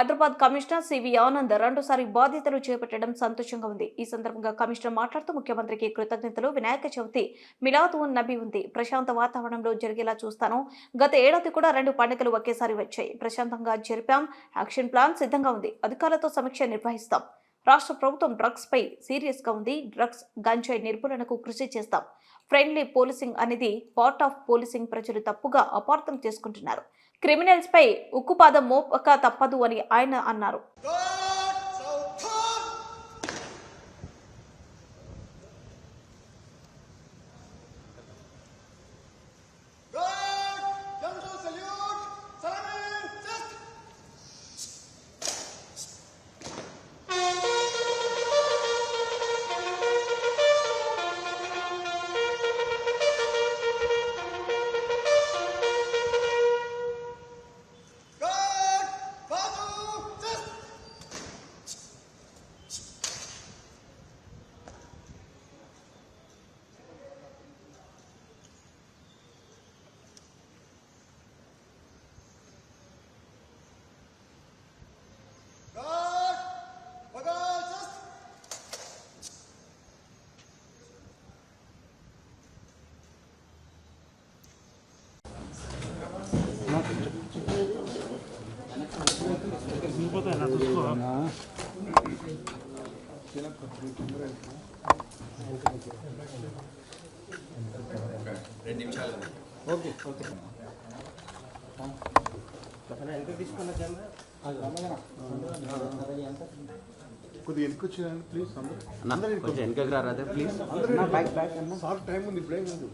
Hyderabad commissioner CV Anand రెండోసారి బాధ్యతలు చేపట్టడం సంతోషంగా ఉంది. ఈ సందర్భంగా కమిషనర్ మాట్లాడుతూ ముఖ్యమంత్రికి కృతజ్ఞతలు. వినాయక చవితి మిలాద్ ఉన్ నబీ ఉంది. ప్రశాంత వాతావరణంలో జరిగేలా చూస్తాను. గత ఏడాది కూడా 2 పండుగలు ఒకేసారి వచ్చాయి. ప్రశాంతంగా జరిపాం. యాక్షన్ ప్లాన్ సిద్ధంగా ఉంది. అధికారులతో సమీక్ష నిర్వహిస్తాం. రాష్ట్ర ప్రభుత్వం డ్రగ్స్ పై సీరియస్ గా ఉంది. డ్రగ్స్ గంజాయి నిర్మూలనకు కృషి చేస్తాం. ఫ్రెండ్లీ పోలీసింగ్ అనేది పార్ట్ ఆఫ్ పోలీసింగ్. ప్రజలు తప్పుగా అపార్థం చేసుకుంటున్నారు. క్రిమినల్స్ పై ఉక్కుపాదం మోపక తప్పదు అని ఆయన అన్నారు. కొద్దిగా వెనక్కి వచ్చేయండి ప్లీజ్. అందరూ వెనకకి రారాదే ప్లీజ్. సార్ టైం ఉంది, ఇప్పుడేం ఉంది.